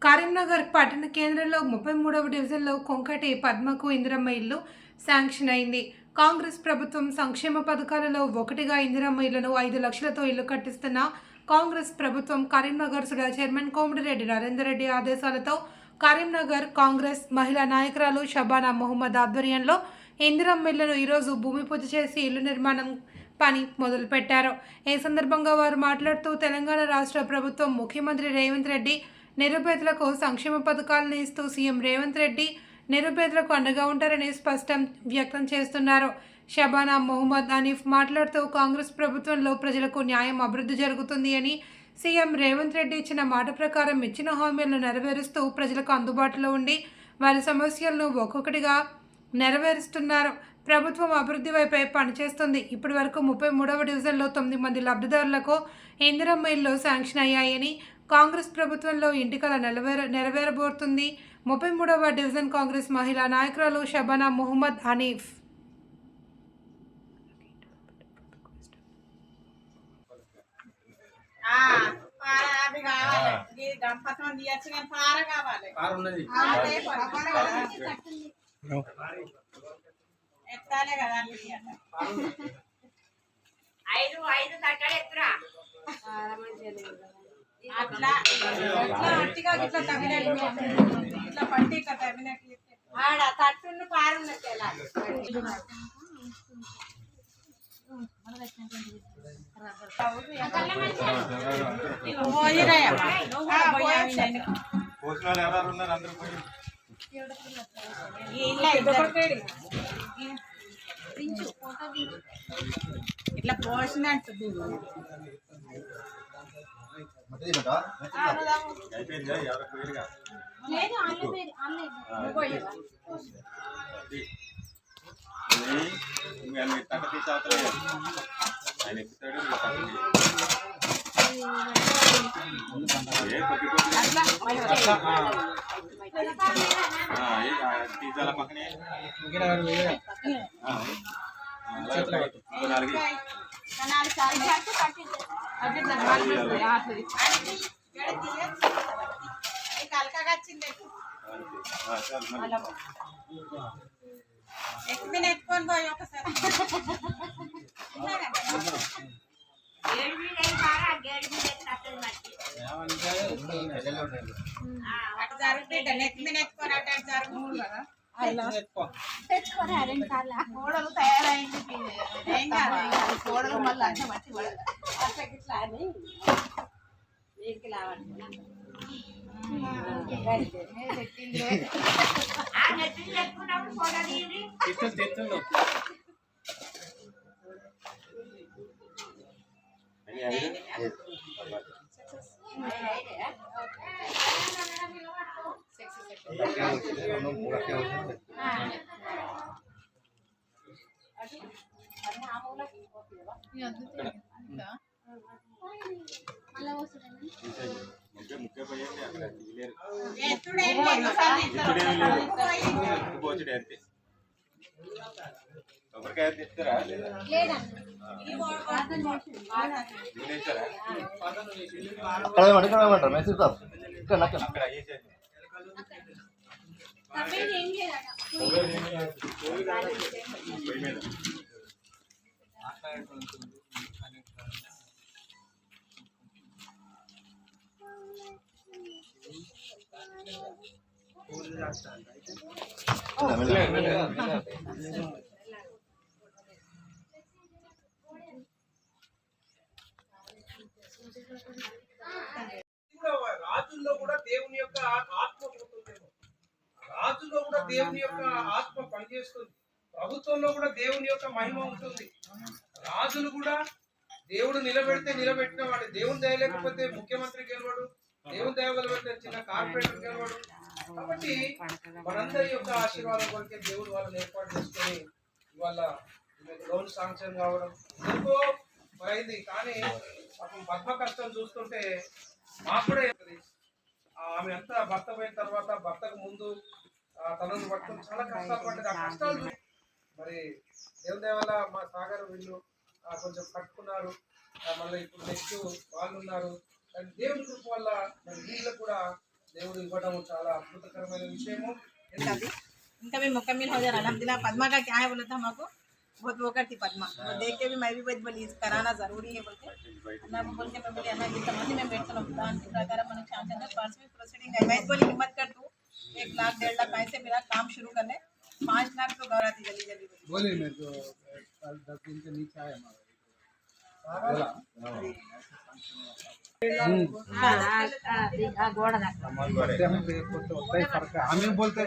కరీంనగర్ పట్టణ కేంద్రంలో 33వ డివిజన్లో కొంకటి పద్మకు ఇందిరమ్మ ఇల్లు శాంక్షన్ అయింది. కాంగ్రెస్ ప్రభుత్వం సంక్షేమ పథకాలలో ఒకటిగా ఇందిరమ్మ ఇళ్లను 5 లక్షలతో ఇల్లు కట్టిస్తున్న కాంగ్రెస్ ప్రభుత్వం కరీంనగర్ సుడా చైర్మన్ కోమటిరెడ్డి నరేందర్ రెడ్డి ఆదేశాలతో కరీంనగర్ కాంగ్రెస్ మహిళా నాయకురాలు షబానా మొహమ్మద్ ఆధ్వర్యంలో ఇందిరమ్మ ఇళ్లను ఈరోజు భూమి పూజ చేసి ఇల్లు నిర్మాణం పని మొదలుపెట్టారు. ఈ సందర్భంగా వారు మాట్లాడుతూ తెలంగాణ రాష్ట్ర ప్రభుత్వం ముఖ్యమంత్రి రేవంత్ రెడ్డి నిరుపేదలకు సంక్షేమ పథకాలను ఇస్తూ సీఎం రేవంత్ రెడ్డి నిరుపేదలకు అండగా ఉంటారని స్పష్టం వ్యక్తం చేస్తున్నారు. షబానా మొహమ్మద్ హనీఫ్ మాట్లాడుతూ కాంగ్రెస్ ప్రభుత్వంలో ప్రజలకు న్యాయం అభివృద్ధి జరుగుతుంది అని, సీఎం రేవంత్ రెడ్డి ఇచ్చిన మాట ప్రకారం ఇచ్చిన హామీలను నెరవేరుస్తూ ప్రజలకు అందుబాటులో ఉండి వారి సమస్యలను ఒక్కొక్కటిగా నెరవేరుస్తున్నారు. ప్రభుత్వం అభివృద్ధి వైపే పనిచేస్తుంది. ఇప్పటి వరకు 33వ డివిజన్లో 9 మంది లబ్ధిదారులకు ఇందిరమ్మ ఇల్లు శాంక్షన్ అయ్యాయని, కాంగ్రెస్ ప్రభుత్వంలో ఇంటి కల నెరవేరబోతుంది. 33వ డివిజన్ కాంగ్రెస్ మహిళా నాయకురాలు షబానా మొహమ్మద్ హనీఫ్. అట్లా అట్టిగా ఇట్లా ఇట్లా పట్టి ఇట్లా తగినట్లు ఆడ తట్టును పారున్నట్టు ఎలా ఇట్లా పోసినట్టు ఎక్కువ ఎత్తుకొని పోయి ఒకసారి అటు జరుగుతుంది నెత్తి మీద ఎత్తుకొని అటు జరుగుతుంది కదా కోడలు తయారైంది ఏం కాదు కోడలు మళ్ళీ అంటే మట్టి పడదు ఇట్లా అని నీకు లావంటున్నా రాజుల్లో కూడా దేవుని యొక్క ఆత్మ పోతుందేమో, రాజుల్లో కూడా దేవుని యొక్క ఆత్మ పనిచేస్తుంది, ప్రభుత్వంలో కూడా దేవుని యొక్క మహిమ ఉంటుంది. రాజులు కూడా దేవుడు నిలబెడితే నిలబెట్టిన వాడు, దేవుని దయ లేకపోతే ముఖ్యమంత్రి గెలవడు, దేవుని దయ వల్ల చిన్న కార్పొరేటర్ గెలవడు. కాబట్టి మనందరి యొక్క ఆశీర్వాదం కొరికే దేవుడు వాళ్ళని ఏర్పాటు చేసుకొని ఇవాళ లోన్ శాంక్షన్ కావడం ఎంతో అయింది. కానీ పాపం పద్మ కష్టం చూస్తుంటే మాకు కూడా ఆమె అంతా భర్త పోయిన తర్వాత భర్తకు ముందు తనను పట్టుకుని చాలా కష్టాలు పడ్డది. ఆ కష్టాలు మరి దేవుని దయ వల్ల మా సాగర్ వీళ్ళు కొంచెం కట్టుకున్నారు. మళ్ళీ ఇప్పుడు నెక్స్ట్ వాళ్ళు ఉన్నారు. దేవుని కృప వల్ల మరి వీళ్ళకు కూడా దేవుడు ఇవ్వడం చాలా అద్భుతకరమైన విషయము. इनका भी मौका मिल हो जा रहा अलहमदिल्ला। पद्मा का क्या है बोला था हमको, बहुत वो करती पद्मा, वो देख के भी मैं भी बोली कराना जरूरी है बोलते अल्लाह बोल के मैं बोली अल्लाह की तमाम में बैठता हूँ दान के प्रकार मन चांचन पास में प्रोसीडिंग है। मैं बोली हिम्मत कर तू 1 लाख 1.5 लाख पैसे मेरा काम शुरू करने 5 लाख तो गौराती जल्दी जल्दी बोले मैं तो कल 10 दिन के नीचे आया हमारा हम बोलते